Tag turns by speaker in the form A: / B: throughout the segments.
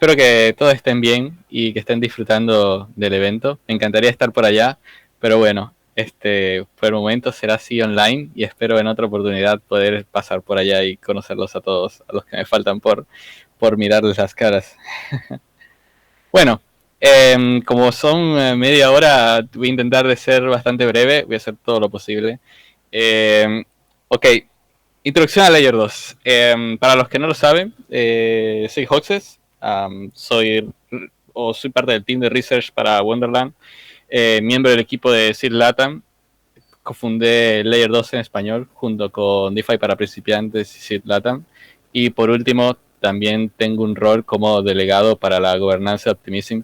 A: espero que todos estén bien y que estén disfrutando del evento. Me encantaría estar por allá, pero bueno, por el momento será así online y espero en otra oportunidad poder pasar por allá y conocerlos a todos, a los que me faltan por mirarles las caras. Bueno, como son media hora, voy a intentar de ser bastante breve, voy a hacer todo lo posible. Ok, introducción a Layer 2. Para los que no lo saben, soy Hoxes, soy parte del team de research para Wonderland, miembro del equipo de Seed Latam, cofundé Layer 2 en español junto con DeFi para principiantes y Seed Latam, y por último también tengo un rol como delegado para la gobernanza de Optimism,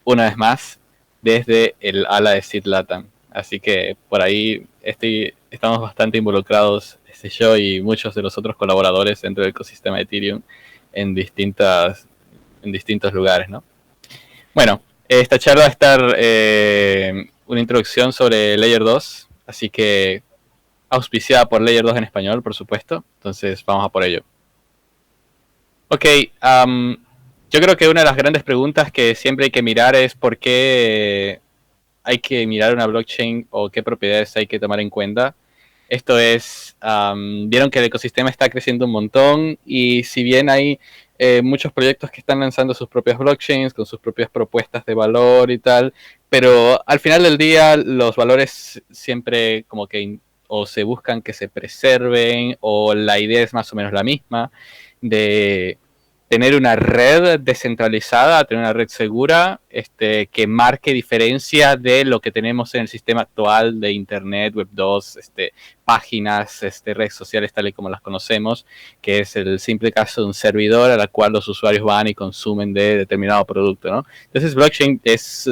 A: una vez más, desde el ala de Seed Latam. Así que por ahí estamos bastante involucrados, yo y muchos de los otros colaboradores dentro del ecosistema de Ethereum en distintos lugares, ¿no? Bueno, esta charla va a estar una introducción sobre Layer 2, así que auspiciada por Layer 2 en español, por supuesto. Entonces vamos a por ello. Ok, yo creo que una de las grandes preguntas que siempre hay que mirar es por qué hay que mirar una blockchain o qué propiedades hay que tomar en cuenta. Esto es, vieron que el ecosistema está creciendo un montón y si bien hay muchos proyectos que están lanzando sus propias blockchains con sus propias propuestas de valor y tal, pero al final del día los valores siempre como que o se buscan que se preserven o la idea es más o menos la misma de tener una red descentralizada, tener una red segura, que marque diferencia de lo que tenemos en el sistema actual de Internet, Web 2, páginas, redes sociales tal y como las conocemos, que es el simple caso de un servidor a la cual los usuarios van y consumen de determinado producto, ¿no? Entonces, blockchain es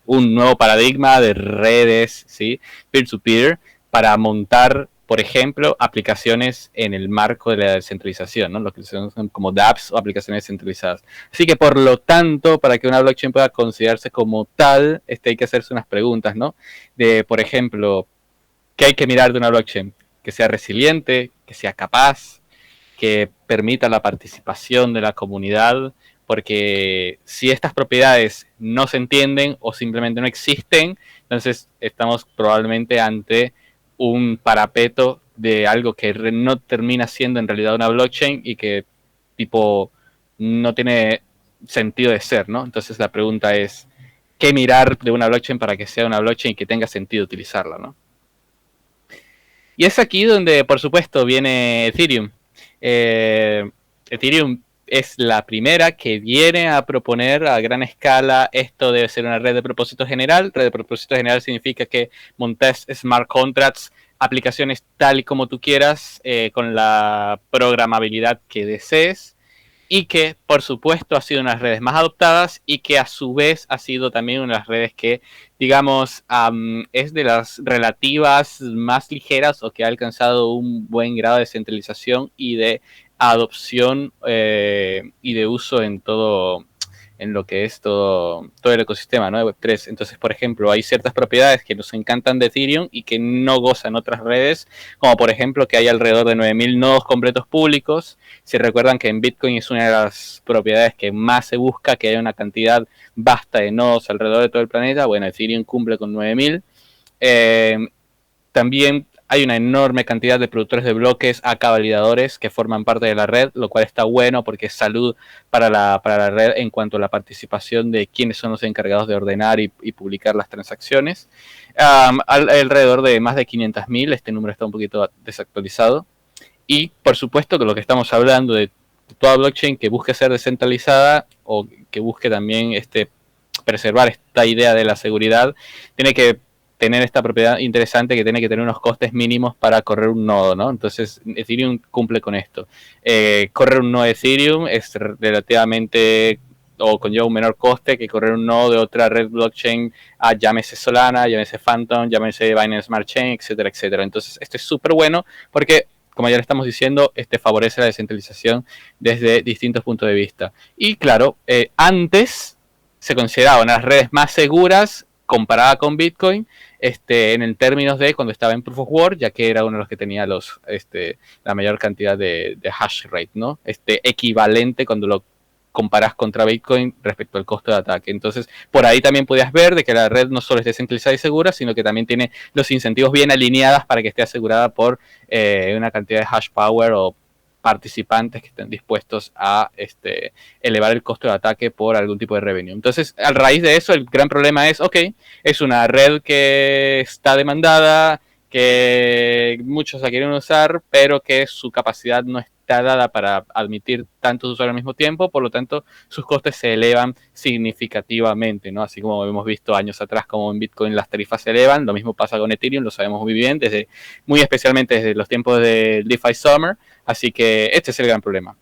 A: un nuevo paradigma de redes, ¿sí? Peer-to-peer, para montar, por ejemplo, aplicaciones en el marco de la descentralización, ¿no? Lo que son como dApps o aplicaciones centralizadas. Así que, por lo tanto, para que una blockchain pueda considerarse como tal, hay que hacerse unas preguntas, ¿no? De, por ejemplo, ¿qué hay que mirar de una blockchain? Que sea resiliente, que sea capaz, que permita la participación de la comunidad, porque si estas propiedades no se entienden o simplemente no existen, entonces estamos probablemente ante un parapeto de algo que no termina siendo en realidad una blockchain y que tipo no tiene sentido de ser, ¿no? Entonces la pregunta es, ¿qué mirar de una blockchain para que sea una blockchain y que tenga sentido utilizarla, ¿no? Y es aquí donde, por supuesto, viene Ethereum. Ethereum es la primera que viene a proponer a gran escala esto debe ser una red de propósito general. Red de propósito general significa que montes smart contracts, aplicaciones tal y como tú quieras, con la programabilidad que desees, y que por supuesto ha sido una de las redes más adoptadas y que a su vez ha sido también una de las redes que, digamos, es de las relativas más ligeras o que ha alcanzado un buen grado de centralización y de adopción y de uso en todo, en lo que es todo el ecosistema, ¿no? De Web3. Entonces, por ejemplo, hay ciertas propiedades que nos encantan de Ethereum y que no gozan otras redes, como por ejemplo que hay alrededor de 9.000 nodos completos públicos. Si recuerdan que en Bitcoin es una de las propiedades que más se busca, que haya una cantidad vasta de nodos alrededor de todo el planeta, bueno, Ethereum cumple con 9.000. También hay una enorme cantidad de productores de bloques, acá validadores, que forman parte de la red, lo cual está bueno porque es salud para la red en cuanto a la participación de quiénes son los encargados de ordenar y publicar las transacciones. Alrededor de más de 500.000, este número está un poquito desactualizado. Y por supuesto que lo que estamos hablando de toda blockchain que busque ser descentralizada o que busque también preservar esta idea de la seguridad, tiene que tener esta propiedad interesante que tiene que tener unos costes mínimos para correr un nodo, ¿no? Entonces Ethereum cumple con esto. Correr un nodo de Ethereum es relativamente o conlleva un menor coste que correr un nodo de otra red blockchain, llámese Solana, llámese Phantom, llámese Binance Smart Chain, etcétera, etcétera. Entonces esto es súper bueno porque, como ya le estamos diciendo, favorece la descentralización desde distintos puntos de vista. Y claro, antes se consideraban las redes más seguras comparada con Bitcoin, en el términos de cuando estaba en Proof of Work, ya que era uno de los que tenía la mayor cantidad de hash rate, ¿no? Equivalente cuando lo comparás contra Bitcoin respecto al costo de ataque. Entonces, por ahí también podías ver de que la red no solo es descentralizada y segura, sino que también tiene los incentivos bien alineados para que esté asegurada por una cantidad de hash power o participantes que estén dispuestos a elevar el costo de ataque por algún tipo de revenue. Entonces, a raíz de eso, el gran problema es, ok, es una red que está demandada, que muchos la quieren usar, pero que su capacidad no está dada para admitir tantos usuarios al mismo tiempo, por lo tanto sus costes se elevan significativamente, ¿no? Así como hemos visto años atrás como en Bitcoin las tarifas se elevan, lo mismo pasa con Ethereum, lo sabemos muy bien, muy especialmente desde los tiempos de DeFi Summer, así que este es el gran problema.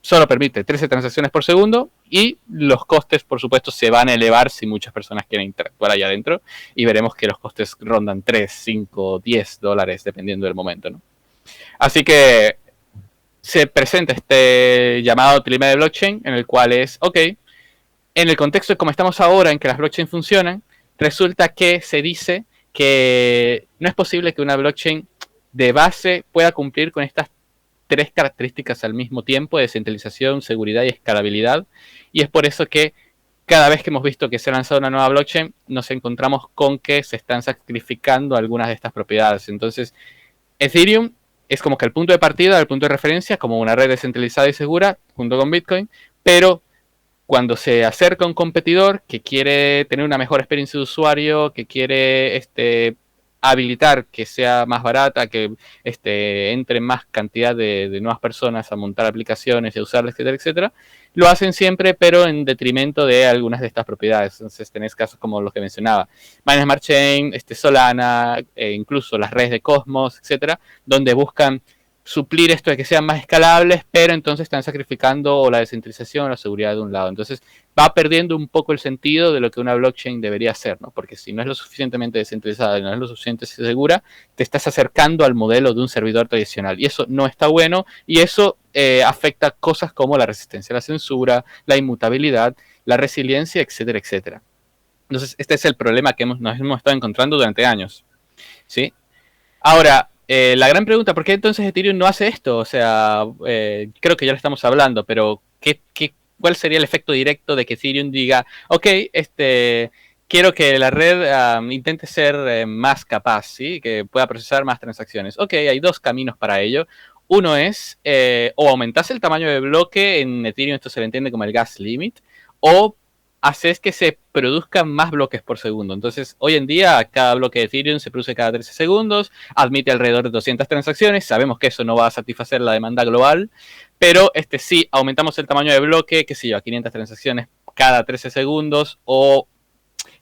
A: Solo permite 13 transacciones por segundo y los costes, por supuesto, se van a elevar si muchas personas quieren interactuar allá adentro y veremos que los costes rondan 3, 5, 10 dólares dependiendo del momento, ¿no? Así que se presenta este llamado trilema de blockchain en el cual es, ok, en el contexto de cómo estamos ahora en que las blockchains funcionan, resulta que se dice que no es posible que una blockchain de base pueda cumplir con estas tres características al mismo tiempo: descentralización, seguridad y escalabilidad. Y es por eso que cada vez que hemos visto que se ha lanzado una nueva blockchain, nos encontramos con que se están sacrificando algunas de estas propiedades. Entonces, Ethereum es como que el punto de partida, el punto de referencia, como una red descentralizada y segura, junto con Bitcoin, pero cuando se acerca un competidor que quiere tener una mejor experiencia de usuario, que quiere habilitar que sea más barata, que entre más cantidad de nuevas personas a montar aplicaciones y a usarlas, etcétera, etcétera, lo hacen siempre, pero en detrimento de algunas de estas propiedades. Entonces tenés casos como los que mencionaba, Binance Smart Chain, Solana, incluso las redes de Cosmos, etcétera, donde buscan suplir esto de que sean más escalables, pero entonces están sacrificando o la descentralización o la seguridad de un lado. Entonces va perdiendo un poco el sentido de lo que una blockchain debería ser, ¿no? Porque si no es lo suficientemente descentralizada y no es lo suficientemente segura, te estás acercando al modelo de un servidor tradicional. Y eso no está bueno, y eso afecta cosas como la resistencia a la censura, la inmutabilidad, la resiliencia, etcétera, etcétera. Entonces, este es el problema que nos hemos estado encontrando durante años, ¿sí? Ahora, la gran pregunta, ¿por qué entonces Ethereum no hace esto? O sea, creo que ya lo estamos hablando, pero ¿cuál sería el efecto directo de que Ethereum diga, ok, quiero que la red intente ser más capaz, ¿sí? Que pueda procesar más transacciones? Ok, hay dos caminos para ello. Uno es, o aumentas el tamaño de bloque, en Ethereum esto se le entiende como el gas limit, o haces que se produzcan más bloques por segundo. Entonces, hoy en día, cada bloque de Ethereum se produce cada 13 segundos, admite alrededor de 200 transacciones. Sabemos que eso no va a satisfacer la demanda global, pero si aumentamos el tamaño de bloque, qué sé yo, a 500 transacciones cada 13 segundos, o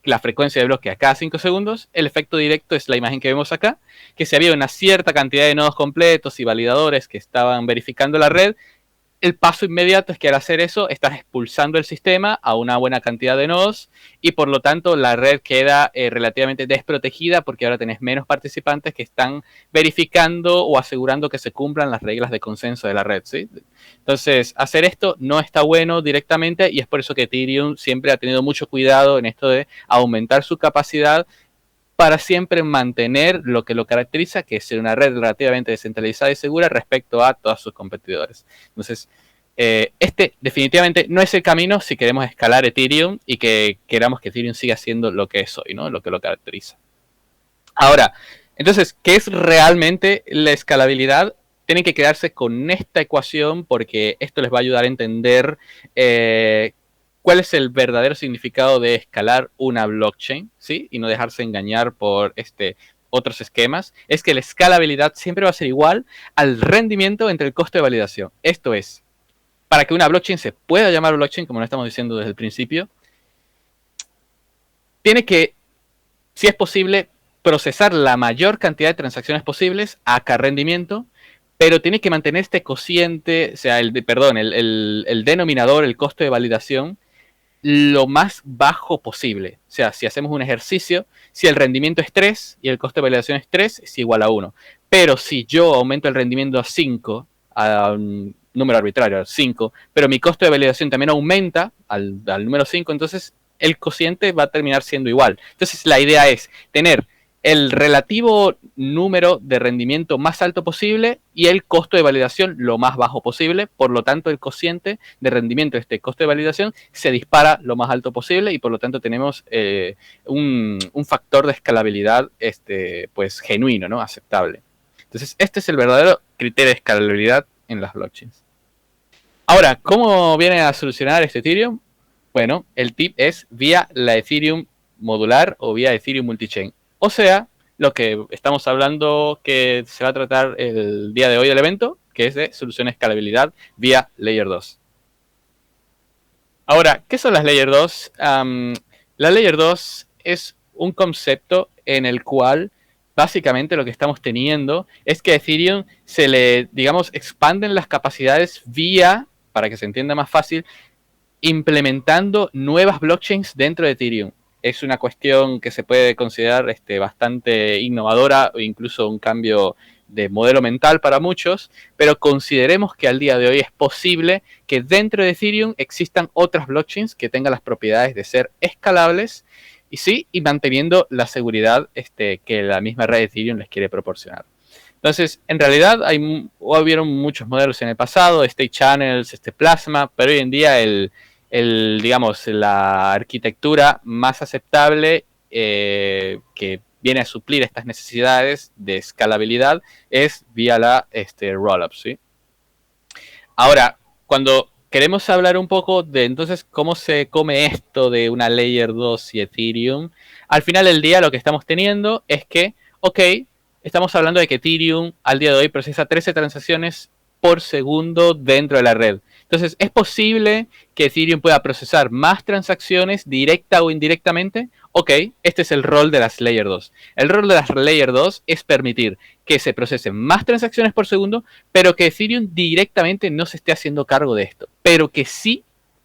A: la frecuencia de bloque a cada 5 segundos, el efecto directo es la imagen que vemos acá, que si había una cierta cantidad de nodos completos y validadores que estaban verificando la red, el paso inmediato es que al hacer eso estás expulsando el sistema a una buena cantidad de nodos y por lo tanto la red queda relativamente desprotegida porque ahora tenés menos participantes que están verificando o asegurando que se cumplan las reglas de consenso de la red, ¿sí? Entonces, hacer esto no está bueno directamente y es por eso que Ethereum siempre ha tenido mucho cuidado en esto de aumentar su capacidad para siempre mantener lo que lo caracteriza, que es ser una red relativamente descentralizada y segura respecto a todos sus competidores. Entonces, definitivamente no es el camino si queremos escalar Ethereum y que queramos que Ethereum siga siendo lo que es hoy, ¿no? Lo que lo caracteriza. Ahora, entonces, ¿qué es realmente la escalabilidad? Tienen que quedarse con esta ecuación porque esto les va a ayudar a entender cuál es el verdadero significado de escalar una blockchain, ¿sí? Y no dejarse engañar por otros esquemas. Es que la escalabilidad siempre va a ser igual al rendimiento entre el costo de validación. Esto es, para que una blockchain se pueda llamar blockchain, como lo estamos diciendo desde el principio, tiene que, si es posible, procesar la mayor cantidad de transacciones posibles a cada rendimiento, pero tiene que mantener este cociente, o sea, el denominador, el costo de validación, lo más bajo posible. O sea, si hacemos un ejercicio, si el rendimiento es 3 y el costo de validación es 3, es igual a 1. Pero si yo aumento el rendimiento a 5, a un número arbitrario, a 5, pero mi costo de validación también aumenta al número 5, entonces el cociente va a terminar siendo igual. Entonces la idea es tener el relativo número de rendimiento más alto posible y el costo de validación lo más bajo posible. Por lo tanto, el cociente de rendimiento de este costo de validación se dispara lo más alto posible y por lo tanto tenemos un factor de escalabilidad pues genuino, ¿no? Aceptable. Entonces, este es el verdadero criterio de escalabilidad en las blockchains. Ahora, ¿cómo viene a solucionar este Ethereum? Bueno, el tip es vía la Ethereum modular o vía Ethereum multichain. O sea, lo que estamos hablando que se va a tratar el día de hoy del evento, que es de solución de escalabilidad vía Layer 2. Ahora, ¿qué son las Layer 2? La Layer 2 es un concepto en el cual básicamente lo que estamos teniendo es que a Ethereum se le, digamos, expanden las capacidades vía, para que se entienda más fácil, implementando nuevas blockchains dentro de Ethereum. Es una cuestión que se puede considerar bastante innovadora o incluso un cambio de modelo mental para muchos, pero consideremos que al día de hoy es posible que dentro de Ethereum existan otras blockchains que tengan las propiedades de ser escalables y sí, y manteniendo la seguridad que la misma red de Ethereum les quiere proporcionar. Entonces, en realidad hubieron muchos modelos en el pasado, State Channels, Plasma, pero hoy en día digamos, la arquitectura más aceptable que viene a suplir estas necesidades de escalabilidad es vía la rollup, ¿sí? Ahora, cuando queremos hablar un poco de entonces cómo se come esto de una Layer 2 y Ethereum, al final del día lo que estamos teniendo es que, ok, estamos hablando de que Ethereum al día de hoy procesa 13 transacciones por segundo dentro de la red. Entonces, ¿es posible que Ethereum pueda procesar más transacciones directa o indirectamente? Ok, este es el rol de las Layer 2. El rol de las Layer 2 es permitir que se procesen más transacciones por segundo, pero que Ethereum directamente no se esté haciendo cargo de esto, pero que sí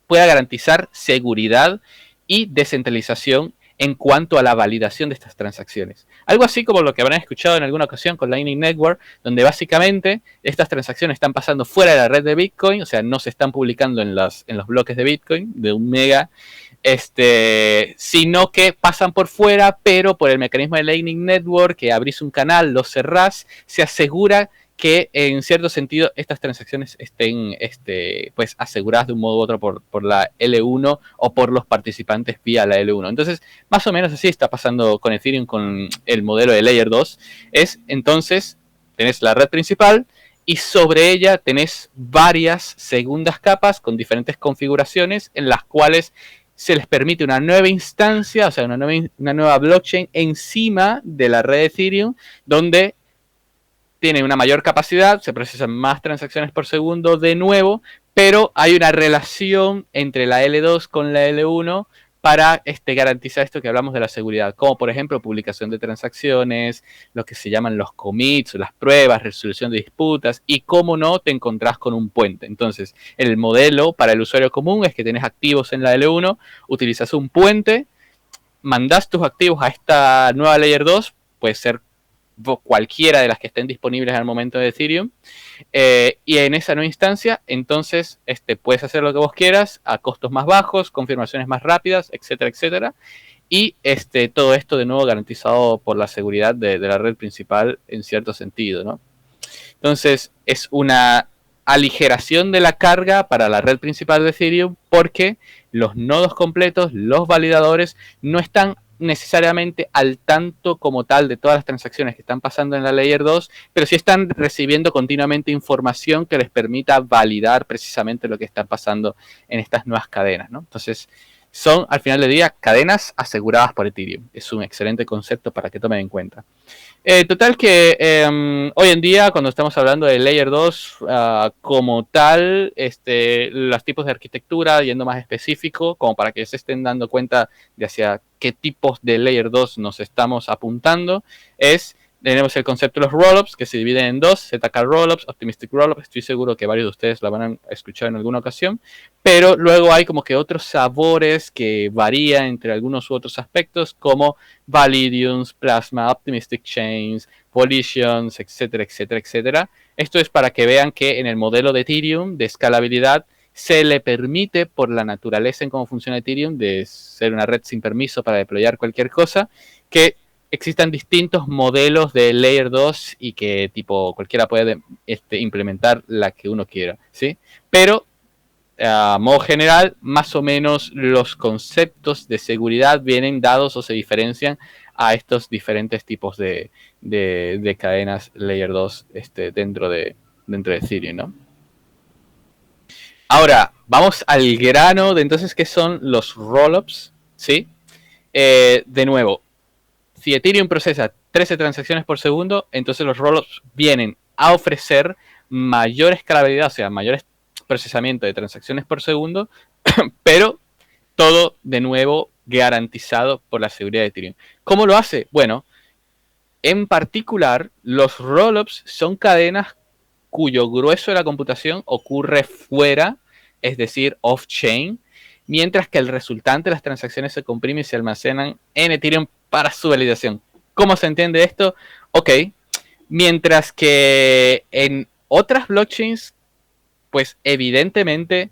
A: pueda garantizar seguridad y descentralización en cuanto a la validación de estas transacciones. Algo así como lo que habrán escuchado en alguna ocasión con Lightning Network, donde básicamente estas transacciones están pasando fuera de la red de Bitcoin, o sea, no se están publicando en los bloques de Bitcoin de 1 mega, sino que pasan por fuera, pero por el mecanismo de Lightning Network, que abrís un canal, lo cerrás, se asegura que en cierto sentido estas transacciones estén pues aseguradas de un modo u otro por la L1 o por los participantes vía la L1. Entonces, más o menos así está pasando con Ethereum con el modelo de Layer 2. Es entonces, tenés la red principal y sobre ella tenés varias segundas capas con diferentes configuraciones en las cuales se les permite una nueva instancia, o sea, una nueva blockchain encima de la red de Ethereum, donde tiene una mayor capacidad, se procesan más transacciones por segundo de nuevo, pero hay una relación entre la L2 con la L1 para garantizar esto que hablamos de la seguridad, como por ejemplo publicación de transacciones, lo que se llaman los commits, las pruebas, resolución de disputas y cómo no te encontrás con un puente. Entonces, el modelo para el usuario común es que tenés activos en la L1, utilizas un puente, mandás tus activos a esta nueva Layer 2, puede ser cualquiera de las que estén disponibles al momento de Ethereum, y en esa nueva instancia entonces puedes hacer lo que vos quieras a costos más bajos, confirmaciones más rápidas, etcétera, etcétera, y todo esto de nuevo garantizado por la seguridad de la red principal en cierto sentido, ¿no? Entonces es una aligeración de la carga para la red principal de Ethereum porque los nodos completos, los validadores, no están necesariamente al tanto como tal de todas las transacciones que están pasando en la Layer 2, pero sí están recibiendo continuamente información que les permita validar precisamente lo que está pasando en estas nuevas cadenas, ¿no? Entonces, son al final del día cadenas aseguradas por Ethereum. Es un excelente concepto para que tomen en cuenta. Total que hoy en día, cuando estamos hablando de Layer 2 como tal, los tipos de arquitectura, yendo más específico, como para que se estén dando cuenta de hacia qué tipos de Layer 2 nos estamos apuntando, tenemos el concepto de los rollups, que se dividen en dos, ZK rollups, Optimistic rollup, estoy seguro que varios de ustedes la van a escuchar en alguna ocasión, pero luego hay como que otros sabores que varían entre algunos u otros aspectos, como Validiums, Plasma, Optimistic Chains, Volitions, etcétera, etcétera, etcétera. Esto es para que vean que en el modelo de Ethereum de escalabilidad se le permite, por la naturaleza en cómo funciona Ethereum, de ser una red sin permiso para deployar cualquier cosa, que existan distintos modelos de Layer 2 y que tipo cualquiera puede implementar la que uno quiera, ¿sí? Pero a modo general, más o menos los conceptos de seguridad vienen dados o se diferencian a estos diferentes tipos de cadenas Layer 2 dentro de Ethereum, ¿no? Ahora, vamos al grano de entonces qué son los rollups, ¿sí? De nuevo, si Ethereum procesa 13 transacciones por segundo, entonces los rollups vienen a ofrecer mayor escalabilidad, o sea, mayor procesamiento de transacciones por segundo, pero todo de nuevo garantizado por la seguridad de Ethereum. ¿Cómo lo hace? Bueno, en particular, los rollups son cadenas cuyo grueso de la computación ocurre fuera, es decir, off-chain, mientras que el resultante de las transacciones se comprime y se almacenan en Ethereum para su validación. ¿Cómo se entiende esto? Ok, mientras que en otras blockchains, pues evidentemente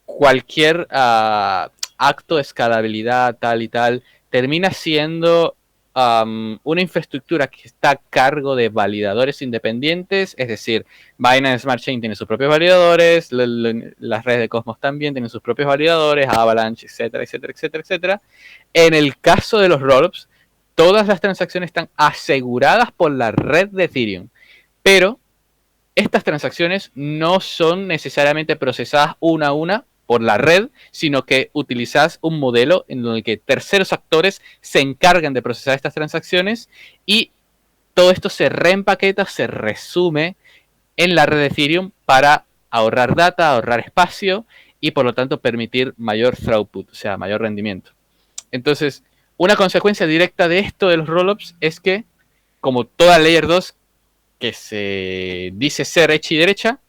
A: cualquier acto de escalabilidad tal y tal termina siendo una infraestructura que está a cargo de validadores independientes, es decir, Binance Smart Chain tiene sus propios validadores, las redes de Cosmos también tienen sus propios validadores, Avalanche, etcétera, etcétera, etcétera, etcétera. En el caso de los rollups, todas las transacciones están aseguradas por la red de Ethereum, pero estas transacciones no son necesariamente procesadas una a una por la red, sino que utilizas un modelo en el que terceros actores se encargan de procesar estas transacciones y todo esto se reempaqueta, se resume en la red de Ethereum para ahorrar data, ahorrar espacio y por lo tanto permitir mayor throughput, o sea, mayor rendimiento. Entonces, una consecuencia directa de esto de los rollups es que, como toda Layer 2 que se dice ser hecha y derecha,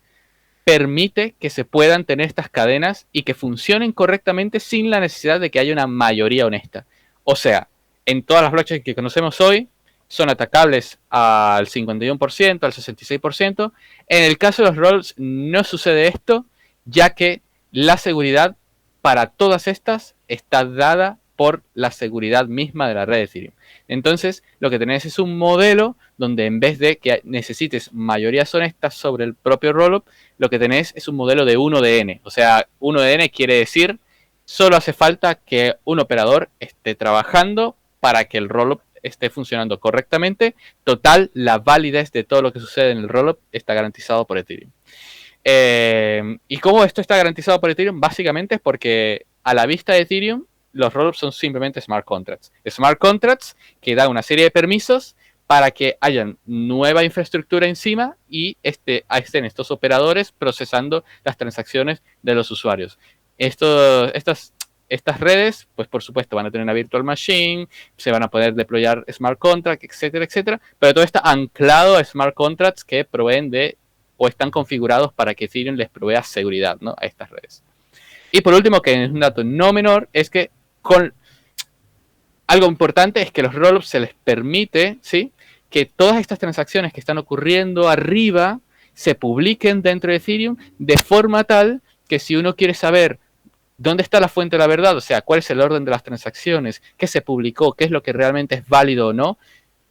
A: permite que se puedan tener estas cadenas y que funcionen correctamente sin la necesidad de que haya una mayoría honesta. O sea, en todas las blockchains que conocemos hoy, son atacables al 51%, al 66%. En el caso de los rolls no sucede esto, ya que la seguridad para todas estas está dada por la seguridad misma de la red de Ethereum. Entonces, lo que tenés es un modelo donde en vez de que necesites mayorías honestas sobre el propio rollup, lo que tenés es un modelo de 1 de n. O sea, 1 de n quiere decir solo hace falta que un operador esté trabajando para que el rollup esté funcionando correctamente. Total, la validez de todo lo que sucede en el rollup está garantizado por Ethereum. ¿Y cómo esto está garantizado por Ethereum? Básicamente es porque a la vista de Ethereum, los rollups son simplemente smart contracts. Smart contracts que dan una serie de permisos para que haya nueva infraestructura encima y estén estos operadores procesando las transacciones de los usuarios. Estas redes, pues por supuesto, van a tener una virtual machine, se van a poder deployar smart contracts, etcétera, etcétera, pero todo está anclado a smart contracts que proveen de o están configurados para que Ethereum les provea seguridad, ¿no?, a estas redes. Y por último, que es un dato no menor, es que algo importante es que los rollups se les permite, ¿sí?, que todas estas transacciones que están ocurriendo arriba se publiquen dentro de Ethereum de forma tal que si uno quiere saber dónde está la fuente de la verdad, o sea, cuál es el orden de las transacciones, qué se publicó, qué es lo que realmente es válido o no,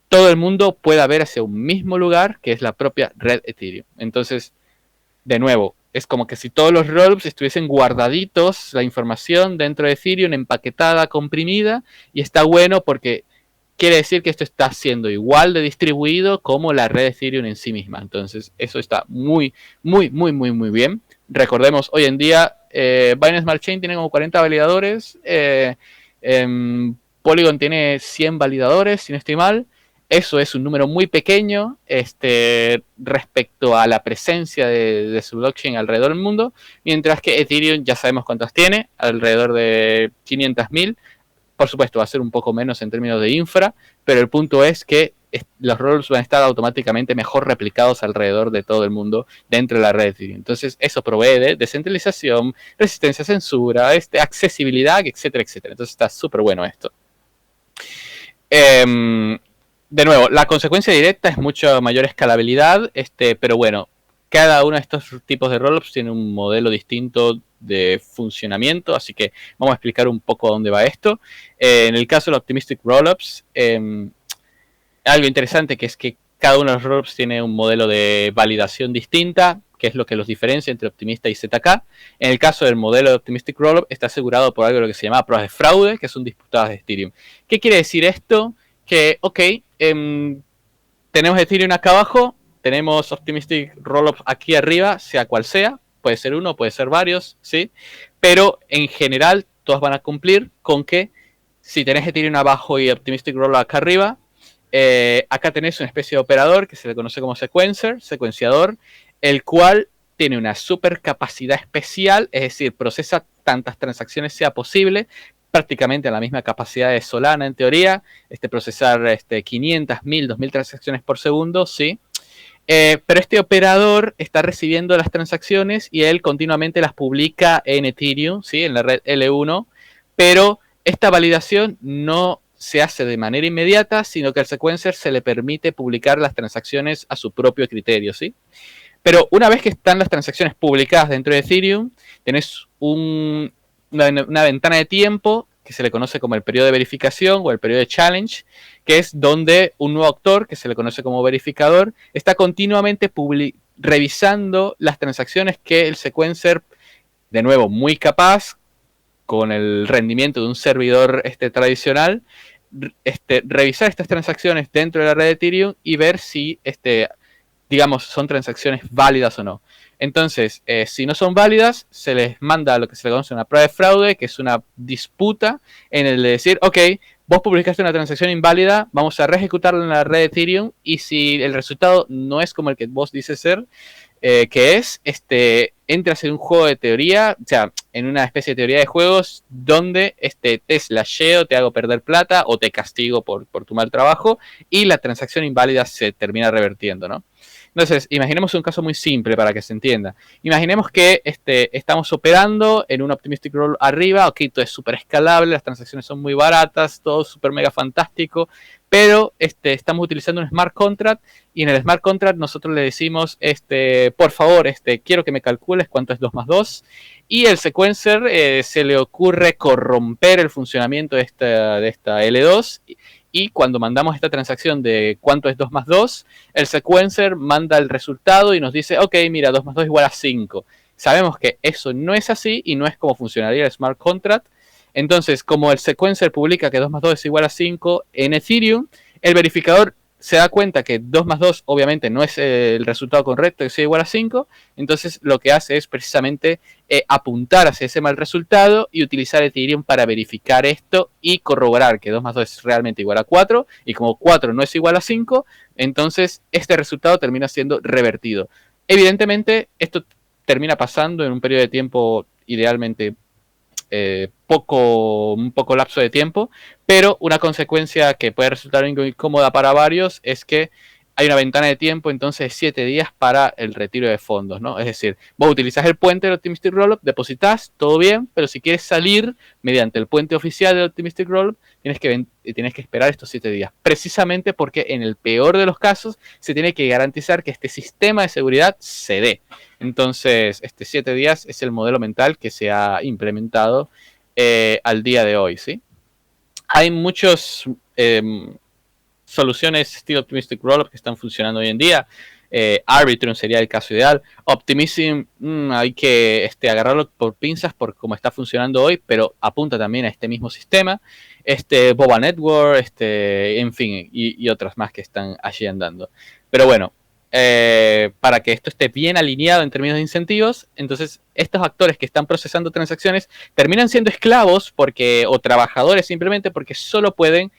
A: todo el mundo pueda ver hacia un mismo lugar, que es la propia red Ethereum. Entonces, de nuevo, es como que si todos los rollups estuviesen guardaditos, la información dentro de Ethereum, empaquetada, comprimida, y está bueno porque quiere decir que esto está siendo igual de distribuido como la red Ethereum en sí misma. Entonces, eso está muy, muy, muy, muy, muy bien. Recordemos, hoy en día, Binance Smart Chain tiene como 40 validadores, Polygon tiene 100 validadores, si no estoy mal. Eso es un número muy pequeño respecto a la presencia de su blockchain alrededor del mundo, mientras que Ethereum ya sabemos cuántas tiene, alrededor de 500.000. Por supuesto, va a ser un poco menos en términos de infra, pero el punto es que los rollups van a estar automáticamente mejor replicados alrededor de todo el mundo dentro de la red Ethereum. Entonces, eso provee de descentralización, resistencia a censura, accesibilidad, etcétera, etcétera. Entonces, está súper bueno esto. De nuevo, la consecuencia directa es mucha mayor escalabilidad, pero bueno, cada uno de estos tipos de rollups tiene un modelo distinto de funcionamiento, así que vamos a explicar un poco a dónde va esto. En el caso de los Optimistic Rollups, algo interesante que es que cada uno de los rollups tiene un modelo de validación distinta, que es lo que los diferencia entre optimista y ZK. En el caso del modelo de Optimistic Rollup está asegurado por algo que se llama pruebas de fraude, que son disputadas de Ethereum. ¿Qué quiere decir esto? Que, ok, tenemos Ethereum acá abajo, tenemos Optimistic Rollup aquí arriba, sea cual sea, puede ser uno, puede ser varios, ¿sí? Pero en general todos van a cumplir con que si tenés Ethereum abajo y Optimistic Rollup acá arriba, acá tenés una especie de operador que se le conoce como secuenciador, el cual tiene una super capacidad especial, es decir, procesa tantas transacciones sea posible, prácticamente a la misma capacidad de Solana en teoría, procesar 500, 1000, 2000 transacciones por segundo, ¿sí? Pero este operador está recibiendo las transacciones y él continuamente las publica en Ethereum, ¿sí? En la red L1, pero esta validación no se hace de manera inmediata, sino que al sequencer se le permite publicar las transacciones a su propio criterio, ¿sí? Pero una vez que están las transacciones publicadas dentro de Ethereum, tenés una ventana de tiempo que se le conoce como el periodo de verificación o el periodo de challenge, que es donde un nuevo actor, que se le conoce como verificador, está continuamente revisando las transacciones que el sequencer, de nuevo, muy capaz, con el rendimiento de un servidor tradicional, revisar estas transacciones dentro de la red de Ethereum y ver si digamos, son transacciones válidas o no. Entonces, si no son válidas, se les manda lo que se le conoce una prueba de fraude, que es una disputa en el de decir, ok, vos publicaste una transacción inválida, vamos a reejecutarla en la red de Ethereum, y si el resultado no es como el que vos dices ser, que es, entras en un juego de teoría, o sea, en una especie de teoría de juegos, donde te slasheo, te hago perder plata, o te castigo por tu mal trabajo, y la transacción inválida se termina revertiendo, ¿no? Entonces, imaginemos un caso muy simple para que se entienda. Imaginemos que estamos operando en un Optimistic Roll arriba, ok, todo es súper escalable, las transacciones son muy baratas, todo súper mega fantástico, pero estamos utilizando un smart contract, y en el smart contract nosotros le decimos, por favor, quiero que me calcules cuánto es 2 más 2, y el sequencer se le ocurre corromper el funcionamiento de esta L2, y cuando mandamos esta transacción de cuánto es 2 más 2, el sequencer manda el resultado y nos dice, ok, mira, 2 más 2 igual a 5. Sabemos que eso no es así y no es como funcionaría el smart contract. Entonces, como el sequencer publica que 2 más 2 es igual a 5 en Ethereum, el verificador se da cuenta que 2 más 2 obviamente no es el resultado correcto, que sea igual a 5, entonces lo que hace es precisamente apuntar hacia ese mal resultado y utilizar Ethereum para verificar esto y corroborar que 2 más 2 es realmente igual a 4, y como 4 no es igual a 5, entonces este resultado termina siendo revertido. Evidentemente, esto termina pasando en un periodo de tiempo idealmente un poco lapso de tiempo, pero una consecuencia que puede resultar incómoda para varios es que hay una ventana de tiempo entonces de 7 días para el retiro de fondos, ¿no? Es decir, vos utilizás el puente del Optimistic Rollup, depositas, todo bien, pero si quieres salir mediante el puente oficial del Optimistic Rollup, tienes que esperar estos 7 días, precisamente porque en el peor de los casos se tiene que garantizar que este sistema de seguridad se dé. Entonces, 7 días es el modelo mental que se ha implementado al día de hoy, ¿sí? Hay muchos soluciones estilo Optimistic Rollup que están funcionando hoy en día. Arbitrum sería el caso ideal. Optimism, hay que agarrarlo por pinzas por cómo está funcionando hoy, pero apunta también a este mismo sistema. Boba Network, en fin, y otras más que están allí andando. Pero bueno, para que esto esté bien alineado en términos de incentivos, entonces estos actores que están procesando transacciones terminan siendo esclavos o trabajadores simplemente porque solo pueden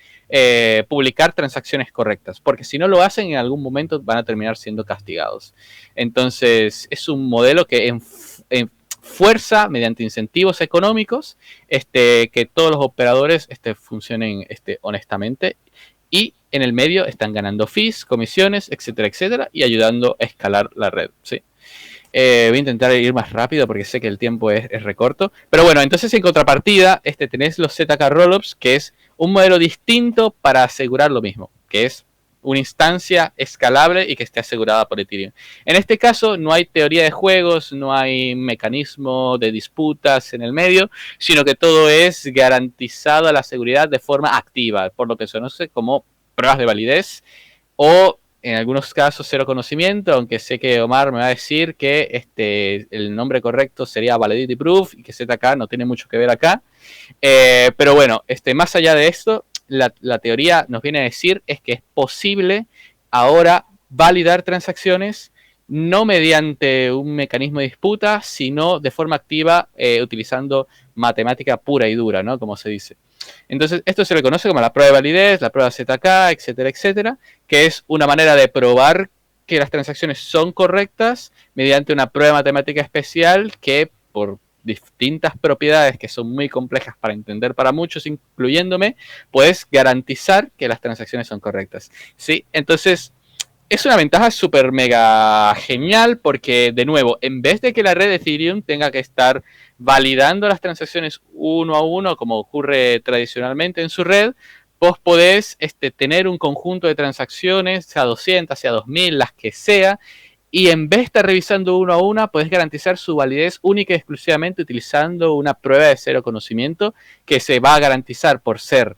A: publicar transacciones correctas, porque si no lo hacen en algún momento van a terminar siendo castigados. Entonces es un modelo que fuerza mediante incentivos económicos que todos los operadores funcionen honestamente, y en el medio están ganando fees, comisiones, etcétera, etcétera, y ayudando a escalar la red, ¿sí? Voy a intentar ir más rápido porque sé que el tiempo es recorto. Pero bueno, entonces en contrapartida tenés los ZK Rollups, que es un modelo distinto para asegurar lo mismo, que es una instancia escalable y que esté asegurada por Ethereum. En este caso no hay teoría de juegos, no hay mecanismo de disputas en el medio, sino que todo es garantizado a la seguridad de forma activa, por lo que se conoce como pruebas de validez o en algunos casos cero conocimiento, aunque sé que Omar me va a decir que el nombre correcto sería Validity Proof y que ZK no tiene mucho que ver acá. Pero bueno, más allá de esto, la teoría nos viene a decir es que es posible ahora validar transacciones no mediante un mecanismo de disputa, sino de forma activa utilizando matemática pura y dura, ¿no? Como se dice. Entonces, esto se le conoce como la prueba de validez, la prueba ZK, etcétera, etcétera, que es una manera de probar que las transacciones son correctas mediante una prueba matemática especial que por distintas propiedades que son muy complejas para entender para muchos, incluyéndome, puedes garantizar que las transacciones son correctas. ¿Sí? Entonces, es una ventaja súper mega genial porque, de nuevo, en vez de que la red de Ethereum tenga que estar validando las transacciones uno a uno, como ocurre tradicionalmente en su red, vos podés tener un conjunto de transacciones, sea 200, sea 2000, las que sea, y en vez de estar revisando uno a uno, podés garantizar su validez única y exclusivamente utilizando una prueba de cero conocimiento que se va a garantizar por ser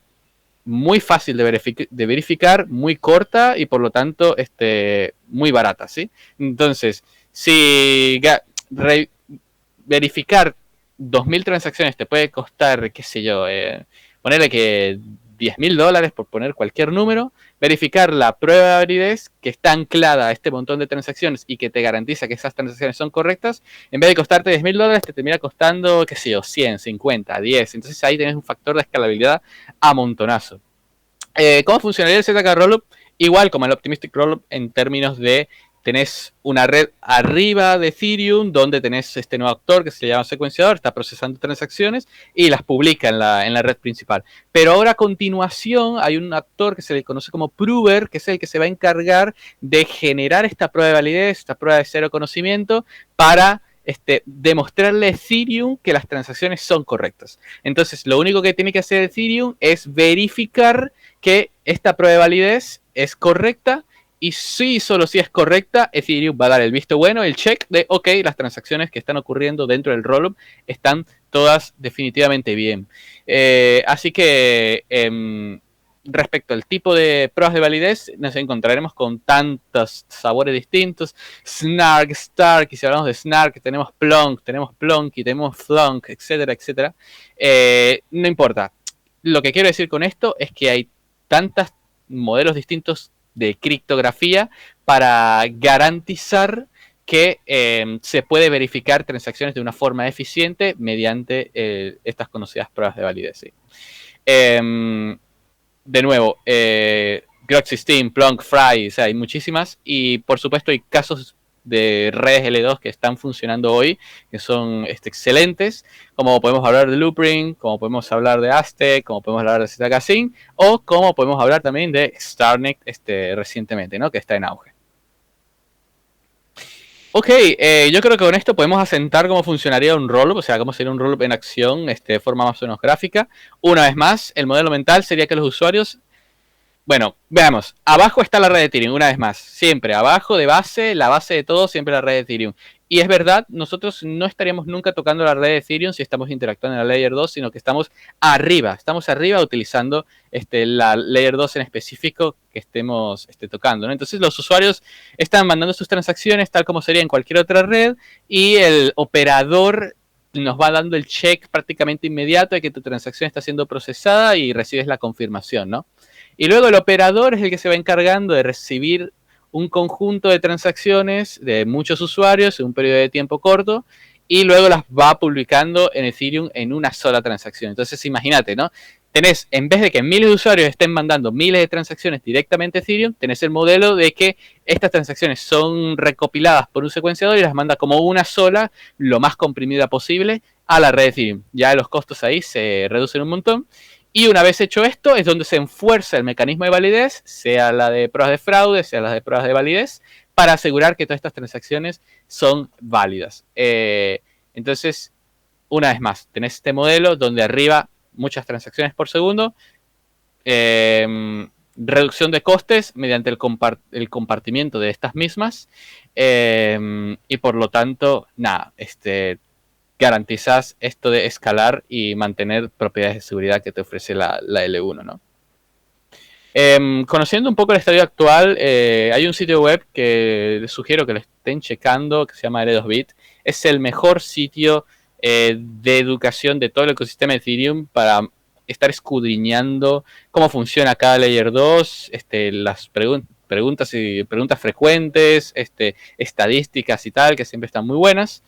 A: muy fácil de verificar, muy corta y por lo tanto muy barata, ¿sí? Entonces, si verificar 2000 transacciones te puede costar, qué sé yo, ponerle que $10.000 por poner cualquier número, verificar la prueba de validez que está anclada a este montón de transacciones y que te garantiza que esas transacciones son correctas, en vez de costarte $10.000 te termina costando, qué sé yo, 100, 50, 10. Entonces ahí tenés un factor de escalabilidad a montonazo. ¿Cómo funcionaría el ZK Rollup? Igual como el Optimistic Rollup en términos de tenés una red arriba de Ethereum donde tenés este nuevo actor que se llama secuenciador, está procesando transacciones y las publica en la red principal. Pero ahora a continuación hay un actor que se le conoce como Prover, que es el que se va a encargar de generar esta prueba de validez, esta prueba de cero conocimiento para demostrarle a Ethereum que las transacciones son correctas. Entonces, lo único que tiene que hacer Ethereum es verificar que esta prueba de validez es correcta y si solo si es correcta, Ethereum va a dar el visto bueno, el check de ok, las transacciones que están ocurriendo dentro del rollup están todas definitivamente bien. Así que respecto al tipo de pruebas de validez, nos encontraremos con tantos sabores distintos. Snark, Stark, y si hablamos de Snark, tenemos Plonky, tenemos Flunk, etcétera, etcétera. No importa. Lo que quiero decir con esto es que hay tantos modelos distintos de criptografía para garantizar que se puede verificar transacciones de una forma eficiente mediante estas conocidas pruebas de validez. ¿Sí? De nuevo, Groxy Steam, Plonk, Fry, o sea, hay muchísimas y por supuesto hay casos de redes L2 que están funcionando hoy, que son excelentes, como podemos hablar de Loopring, como podemos hablar de Aztec, como podemos hablar de ZK-Sync, o como podemos hablar también de Starnet recientemente, ¿no? Que está en auge. Ok, yo creo que con esto podemos asentar cómo funcionaría un rollup, o sea, cómo sería un rollup en acción de forma más o menos gráfica. Una vez más, el modelo mental sería que los usuarios... Bueno, veamos. Abajo está la red de Ethereum, una vez más. Siempre abajo de base, la base de todo, siempre la red de Ethereum. Y es verdad, nosotros no estaríamos nunca tocando la red de Ethereum si estamos interactuando en la Layer 2, sino que estamos arriba utilizando la Layer 2 en específico que estemos tocando, ¿no? Entonces los usuarios están mandando sus transacciones tal como sería en cualquier otra red y el operador nos va dando el check prácticamente inmediato de que tu transacción está siendo procesada y recibes la confirmación, ¿no? Y luego el operador es el que se va encargando de recibir un conjunto de transacciones de muchos usuarios en un periodo de tiempo corto y luego las va publicando en Ethereum en una sola transacción. Entonces imagínate, ¿no? Tenés, en vez de que miles de usuarios estén mandando miles de transacciones directamente a Ethereum, tenés el modelo de que estas transacciones son recopiladas por un secuenciador y las manda como una sola, lo más comprimida posible, a la red de Ethereum. Ya los costos ahí se reducen un montón. Y una vez hecho esto, es donde se enfuerza el mecanismo de validez, sea la de pruebas de fraude, sea la de pruebas de validez, para asegurar que todas estas transacciones son válidas. Entonces, una vez más, tenés este modelo donde arriba muchas transacciones por segundo, reducción de costes mediante el compartimiento de estas mismas, y por lo tanto, nada, garantizas esto de escalar y mantener propiedades de seguridad que te ofrece la L1, ¿no? Conociendo un poco el estadio actual, hay un sitio web que les sugiero que lo estén checando, que se llama L2Bit. Es el mejor sitio de educación de todo el ecosistema de Ethereum para estar escudriñando cómo funciona cada Layer 2, las preguntas frecuentes, estadísticas y tal, que siempre están muy buenas.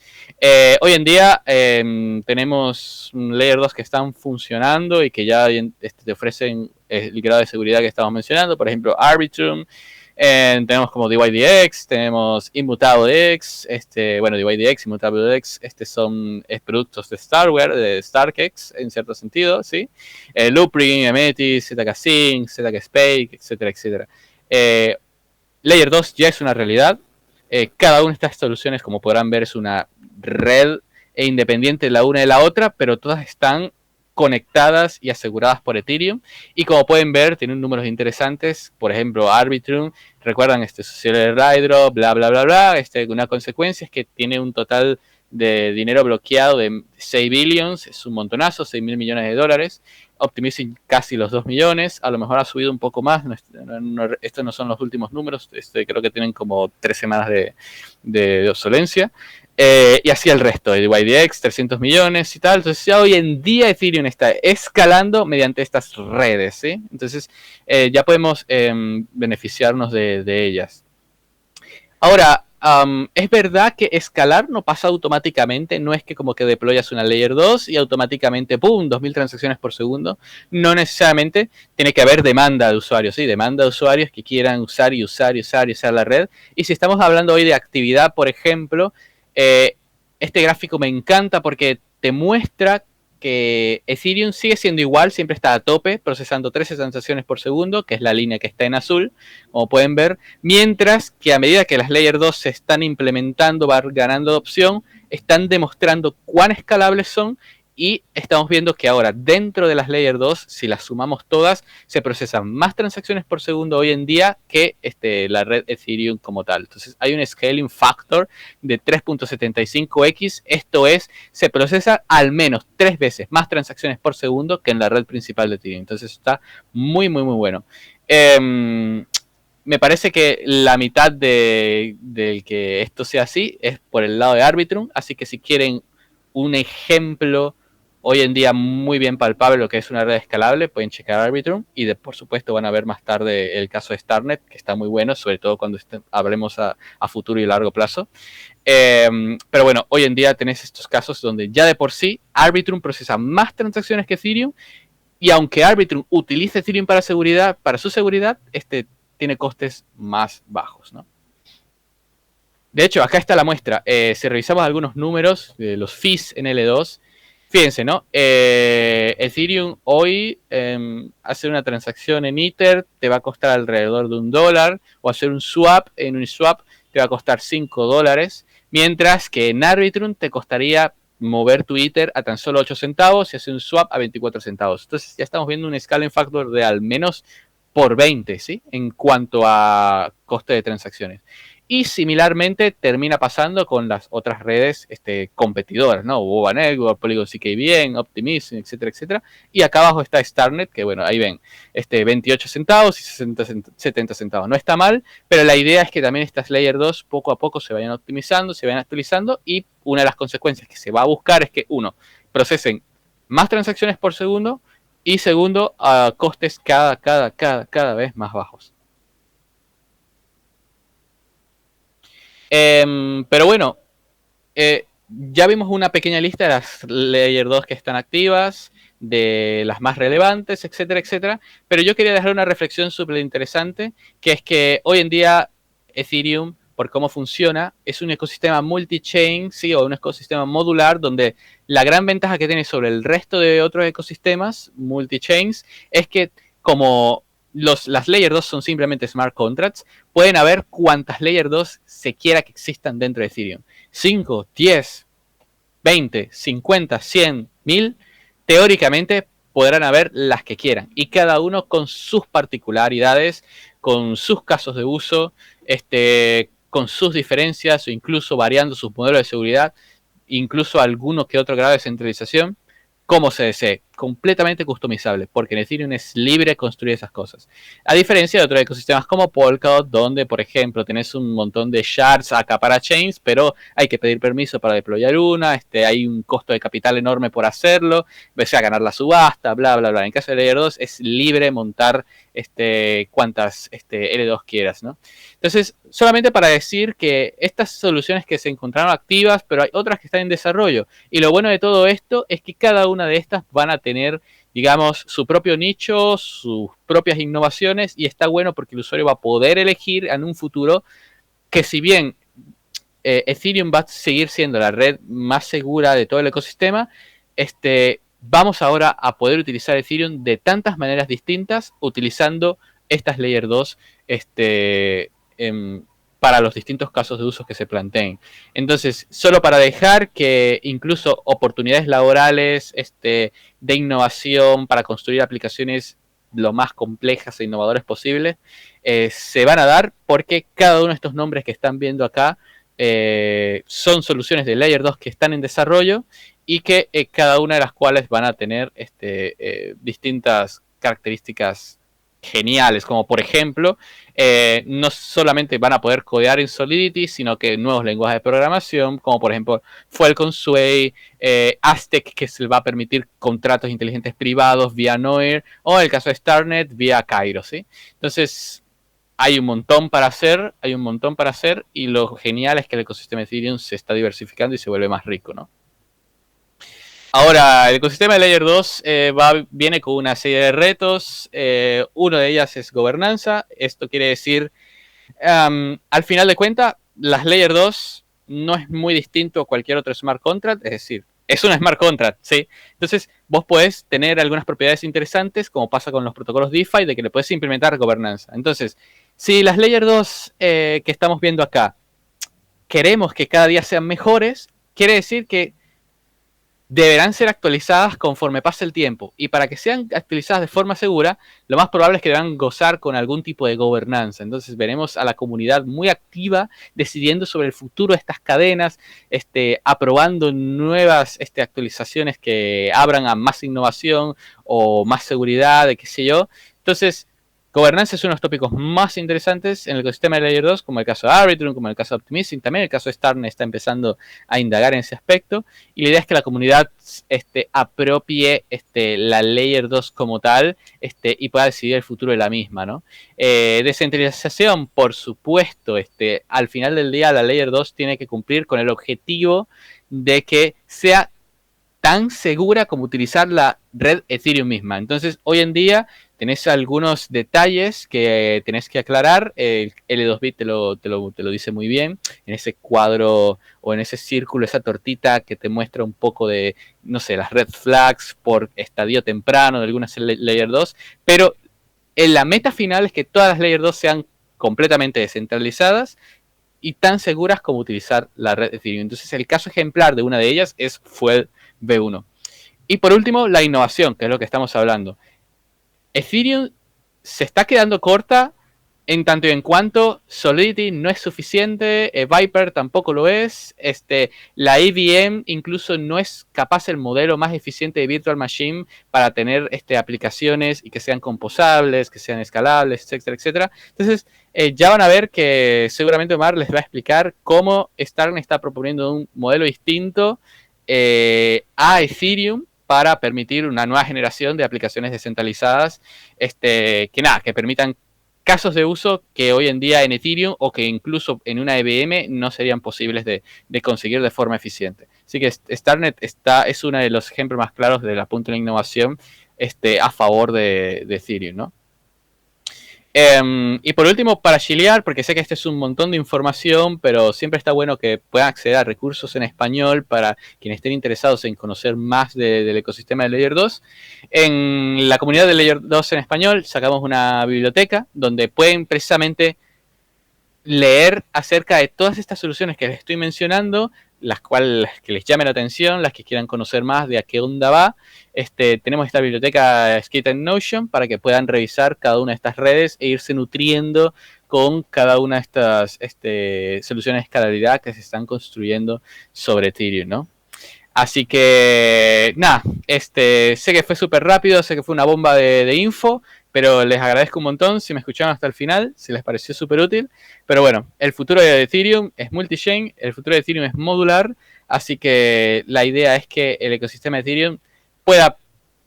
A: Hoy en día tenemos Layer 2 que están funcionando y que ya te ofrecen el grado de seguridad que estamos mencionando, por ejemplo Arbitrum. Tenemos como DYDX, tenemos ImmutableX, DYDX, ImmutableX, son productos de Starware, de StarkEx, en cierto sentido, ¿sí? Loopring, Emetis, ZK-Sync, ZK-Spake, etcétera, etcétera. Layer 2 ya es una realidad. Cada una de estas soluciones, como podrán ver, es una red independiente la una de la otra, pero todas están conectadas y aseguradas por Ethereum. Y como pueden ver, tienen números interesantes. Por ejemplo, Arbitrum, recuerdan social airdrop, bla, bla, bla, bla. Una consecuencia es que tiene un total de dinero bloqueado de 6 billions, es un montonazo, 6.000 millones de dólares. Optimism casi los 2 millones, a lo mejor ha subido un poco más, estos no son los últimos números, creo que tienen como 3 semanas de obsolencia. Y así el resto, de YDX, 300 millones y tal. Entonces ya hoy en día Ethereum está escalando mediante estas redes, ¿sí? Entonces ya podemos beneficiarnos de ellas. Ahora, es verdad que escalar no pasa automáticamente, no es que como que deployas una Layer 2 y automáticamente, ¡pum!, 2000 transacciones por segundo. No necesariamente, tiene que haber demanda de usuarios, ¿sí? Demanda de usuarios que quieran usar la red. Y si estamos hablando hoy de actividad, por ejemplo, este gráfico me encanta porque te muestra que Ethereum sigue siendo igual, siempre está a tope, procesando 13 transacciones por segundo, que es la línea que está en azul, como pueden ver, mientras que a medida que las Layer 2 se están implementando, va ganando adopción, están demostrando cuán escalables son, y estamos viendo que ahora dentro de las Layer 2, si las sumamos todas, se procesan más transacciones por segundo hoy en día que la red Ethereum como tal. Entonces hay un scaling factor de 3.75x, esto es, se procesa al menos 3 veces más transacciones por segundo que en la red principal de Ethereum. Entonces está muy, muy, muy bueno. Me parece que la mitad de que esto sea así es por el lado de Arbitrum, así que si quieren un ejemplo hoy en día muy bien palpable lo que es una red escalable, pueden checar Arbitrum, y por supuesto van a ver más tarde el caso de Starnet, que está muy bueno, sobre todo cuando hablemos a futuro y largo plazo. Pero bueno, hoy en día tenés estos casos donde ya de por sí Arbitrum procesa más transacciones que Ethereum, y aunque Arbitrum utilice Ethereum para su seguridad, tiene costes más bajos, ¿no? De hecho, acá está la muestra. Si revisamos algunos números de los fees en L2, fíjense, ¿no? Ethereum hoy, hacer una transacción en Ether te va a costar alrededor de $1, o hacer un swap en Uniswap te va a costar $5, mientras que en Arbitrum te costaría mover tu Ether a tan solo 8 centavos y hacer un swap a 24 centavos. Entonces ya estamos viendo un scaling factor de al menos por 20, ¿sí? En cuanto a coste de transacciones. Y similarmente termina pasando con las otras redes competidoras, ¿no? Boba Network, Polygon CKBN, Optimism, etcétera, etcétera. Y acá abajo está Starnet, que bueno, ahí ven, 28 centavos y 70 centavos. No está mal, pero la idea es que también estas Layer 2 poco a poco se vayan optimizando, se vayan actualizando, y una de las consecuencias que se va a buscar es que, uno, procesen más transacciones por segundo, y segundo, a costes cada vez más bajos. Pero bueno, ya vimos una pequeña lista de las Layer 2 que están activas, de las más relevantes, etcétera, etcétera. Pero yo quería dejar una reflexión súper interesante, que es que hoy en día Ethereum, por cómo funciona, es un ecosistema multi-chain, ¿sí? O un ecosistema modular, donde la gran ventaja que tiene sobre el resto de otros ecosistemas multi-chains es que como las Layer 2 son simplemente smart contracts, pueden haber cuantas Layer 2 se quiera que existan dentro de Ethereum. 5, 10, 20, 50, 100, 1000, teóricamente podrán haber las que quieran, y cada uno con sus particularidades, con sus casos de uso, con sus diferencias o incluso variando sus modelos de seguridad, incluso alguno que otro grado de centralización, como se desee, completamente customizable, porque en Ethereum es libre construir esas cosas. A diferencia de otros ecosistemas como Polkadot, donde, por ejemplo, tenés un montón de shards acá para chains, pero hay que pedir permiso para deployar una, hay un costo de capital enorme por hacerlo, ves a ganar la subasta, bla, bla, bla. En caso de Layer 2 es libre montar cuantas L2 quieras, ¿no? Entonces, solamente para decir que estas soluciones que se encontraron activas, pero hay otras que están en desarrollo. Y lo bueno de todo esto es que cada una de estas van a tener, digamos, su propio nicho, sus propias innovaciones, y está bueno porque el usuario va a poder elegir en un futuro que, si bien Ethereum va a seguir siendo la red más segura de todo el ecosistema, vamos ahora a poder utilizar Ethereum de tantas maneras distintas, utilizando estas Layer 2 para los distintos casos de uso que se planteen. Entonces, solo para dejar que incluso oportunidades laborales, de innovación para construir aplicaciones lo más complejas e innovadoras posibles, se van a dar porque cada uno de estos nombres que están viendo acá son soluciones de Layer 2 que están en desarrollo, y que cada una de las cuales van a tener distintas características geniales, como por ejemplo, no solamente van a poder codear en Solidity, sino que nuevos lenguajes de programación, como por ejemplo Falcon Sway, Aztec, que se va a permitir contratos inteligentes privados vía Noir, o en el caso de Starnet, vía Cairo, ¿sí? Entonces, hay un montón para hacer, y lo genial es que el ecosistema de Ethereum se está diversificando y se vuelve más rico, ¿no? Ahora, el ecosistema de Layer 2 viene con una serie de retos. Uno de ellas es gobernanza. Esto quiere decir, al final de cuentas, las Layer 2 no es muy distinto a cualquier otro smart contract. Es decir, es un smart contract, ¿sí? Entonces, vos podés tener algunas propiedades interesantes, como pasa con los protocolos DeFi, de que le podés implementar gobernanza. Entonces, si las Layer 2 que estamos viendo acá queremos que cada día sean mejores, quiere decir que deberán ser actualizadas conforme pase el tiempo, y para que sean actualizadas de forma segura, lo más probable es que deban gozar con algún tipo de gobernanza. Entonces veremos a la comunidad muy activa decidiendo sobre el futuro de estas cadenas, aprobando nuevas actualizaciones que abran a más innovación o más seguridad, de qué sé yo. Entonces, gobernanza es uno de los tópicos más interesantes en el ecosistema de Layer 2, como el caso de Arbitrum, como el caso de Optimism. También el caso de Starnet está empezando a indagar en ese aspecto, y la idea es que la comunidad apropie la Layer 2 como tal, y pueda decidir el futuro de la misma, ¿no? Descentralización, por supuesto, al final del día la Layer 2 tiene que cumplir con el objetivo de que sea tan segura como utilizar la red Ethereum misma. Entonces, hoy en día tenés algunos detalles que tenés que aclarar. El L2Bit te lo dice muy bien. En ese cuadro o en ese círculo, esa tortita que te muestra un poco de, no sé, las red flags por estadio temprano de algunas Layer 2. Pero en la meta final es que todas las Layer 2 sean completamente descentralizadas y tan seguras como utilizar la red Ethereum. Entonces, el caso ejemplar de una de ellas es Fuel V1. Y por último, la innovación, que es lo que estamos hablando. Ethereum se está quedando corta en tanto y en cuanto Solidity no es suficiente, Viper tampoco lo es, la EVM incluso no es capaz el modelo más eficiente de Virtual Machine para tener aplicaciones y que sean composables, que sean escalables, etcétera, etcétera. Entonces, ya van a ver que seguramente Omar les va a explicar cómo Starnet está proponiendo un modelo distinto a Ethereum para permitir una nueva generación de aplicaciones descentralizadas que permitan casos de uso que hoy en día en Ethereum o que incluso en una EVM no serían posibles de conseguir de forma eficiente. Así que Starnet es uno de los ejemplos más claros de la punta de la innovación a favor de Ethereum, ¿no? Y por último, para chilear, porque sé que este es un montón de información, pero siempre está bueno que puedan acceder a recursos en español para quienes estén interesados en conocer más del ecosistema de Layer 2. En la comunidad de Layer 2 en español sacamos una biblioteca donde pueden precisamente leer acerca de todas estas soluciones que les estoy mencionando, las cuales que les llame la atención, las que quieran conocer más de a qué onda va. Tenemos esta biblioteca escrita en Notion para que puedan revisar cada una de estas redes e irse nutriendo con cada una de estas soluciones de escalabilidad que se están construyendo sobre Ethereum, ¿no? Así que, nada, sé que fue súper rápido, sé que fue una bomba de info, pero les agradezco un montón si me escucharon hasta el final, si les pareció súper útil. Pero bueno, el futuro de Ethereum es multi-chain, el futuro de Ethereum es modular, así que la idea es que el ecosistema de Ethereum pueda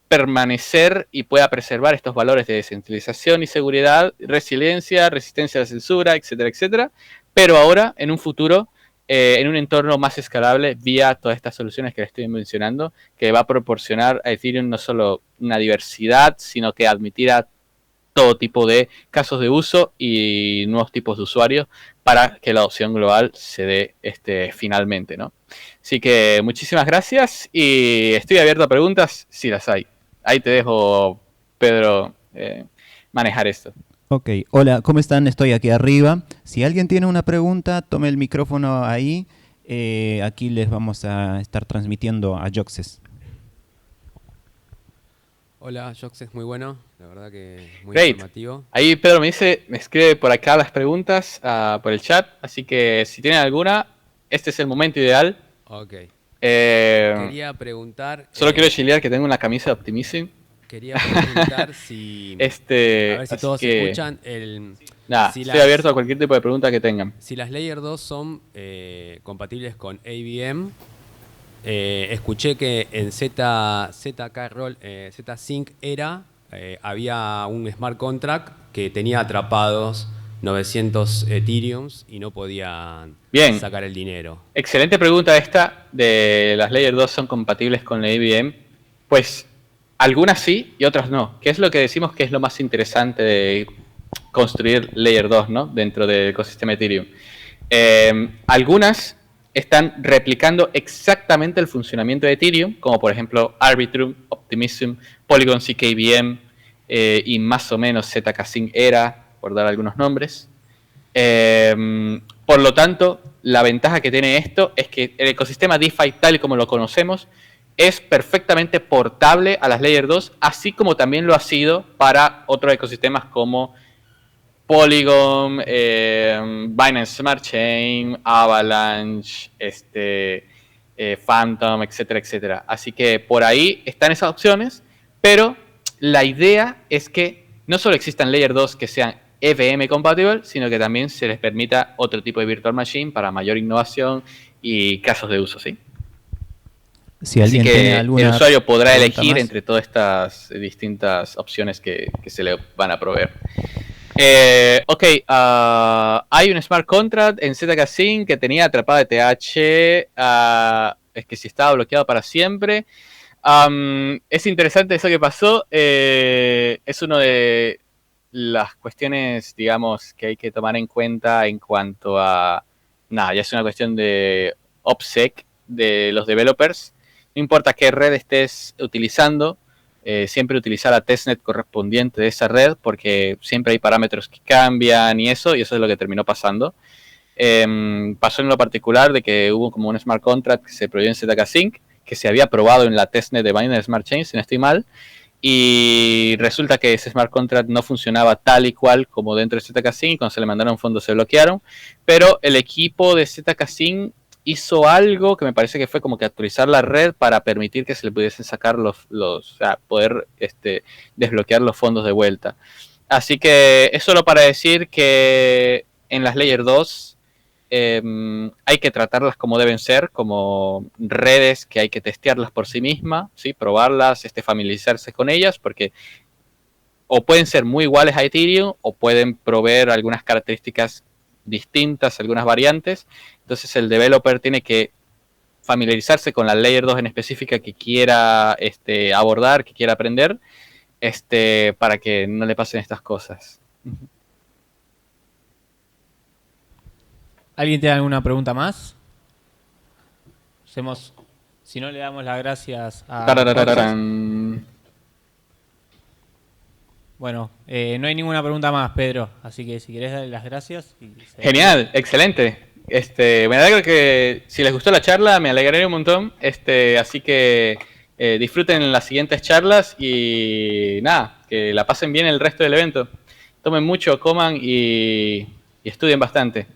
A: permanecer y pueda preservar estos valores de descentralización y seguridad, resiliencia, resistencia a la censura, etcétera, etcétera, pero ahora, en un futuro, en un entorno más escalable vía todas estas soluciones que les estoy mencionando, que va a proporcionar a Ethereum no solo una diversidad, sino que admitirá todo tipo de casos de uso y nuevos tipos de usuarios para que la adopción global se dé finalmente, ¿no? Así que muchísimas gracias y estoy abierto a preguntas si las hay. Ahí te dejo, Pedro, manejar esto.
B: Ok, hola, ¿cómo están? Estoy aquí arriba. Si alguien tiene una pregunta, tome el micrófono ahí. Aquí les vamos a estar transmitiendo a Joxes.
C: Hola, Joxes, muy bueno, la verdad que muy
A: Great.
C: informativo.
A: Ahí Pedro me escribe por acá las preguntas por el chat, así que si tienen alguna, este es el momento ideal.
C: Ok.
A: Eh,
C: Quería preguntar...
A: Solo quiero chilear que tengo una camisa de Optimism.
C: Quería preguntar si... a ver si todos escuchan.
A: Nada,
C: si
A: estoy abierto a cualquier tipo de pregunta que tengan.
C: Si las Layer 2 son compatibles con AVM, escuché que en ZSync era, había un smart contract que tenía atrapados 900 Ethereums y no podían sacar el dinero.
A: Excelente pregunta esta de las Layer 2 son compatibles con la AVM. Pues algunas sí y otras no. ¿Qué es lo que decimos que es lo más interesante de construir Layer 2, ¿no? Dentro del ecosistema Ethereum? Algunas están replicando exactamente el funcionamiento de Ethereum, como por ejemplo Arbitrum, Optimism, Polygon CKVM y más o menos ZK-Sync era, por dar algunos nombres. Por lo tanto, la ventaja que tiene esto es que el ecosistema DeFi tal y como lo conocemos es perfectamente portable a las Layer 2, así como también lo ha sido para otros ecosistemas como Polygon, Binance Smart Chain, Avalanche, Phantom, etcétera, etcétera. Así que por ahí están esas opciones, pero la idea es que no solo existan Layer 2 que sean EVM compatible, sino que también se les permita otro tipo de virtual machine para mayor innovación y casos de uso, ¿sí?
B: Si alguien
A: Así que
B: tiene alguna
A: el usuario podrá elegir
B: más
A: entre todas estas distintas opciones que se le van a proveer. Hay un smart contract en ZK-Sync que tenía atrapada ETH, es que si estaba bloqueado para siempre. Es interesante eso que pasó, es una de las cuestiones, digamos, que hay que tomar en cuenta en cuanto a, nada, ya es una cuestión de OPSEC de los developers, no importa qué red estés utilizando, siempre utilizar la testnet correspondiente de esa red, porque siempre hay parámetros que cambian y eso es lo que terminó pasando. Pasó en lo particular de que hubo como un smart contract que se prohibió en ZK-Sync, que se había probado en la testnet de Binance Smart Chain, si no estoy mal, y resulta que ese smart contract no funcionaba tal y cual como dentro de ZK-Sync, y cuando se le mandaron fondos se bloquearon, pero el equipo de ZK-Sync hizo algo que me parece que fue como que actualizar la red para permitir que se le pudiesen sacar o sea, poder desbloquear los fondos de vuelta. Así que es solo para decir que en las Layer 2 hay que tratarlas como deben ser, como redes que hay que testearlas por sí mismas, ¿sí? Probarlas, familiarizarse con ellas, porque o pueden ser muy iguales a Ethereum o pueden proveer algunas características distintas, algunas variantes. Entonces el developer tiene que familiarizarse con la Layer 2 en específica que quiera abordar, que quiera aprender, para que no le pasen estas cosas.
D: ¿Alguien tiene alguna pregunta más? Si no, le damos las gracias a... Bueno, no hay ninguna pregunta más, Pedro. Así que si querés darle las gracias.
A: Genial, excelente. Me alegro que si les gustó la charla, me alegraré un montón. Así que disfruten las siguientes charlas y nada, que la pasen bien el resto del evento. Tomen mucho, coman y estudien bastante.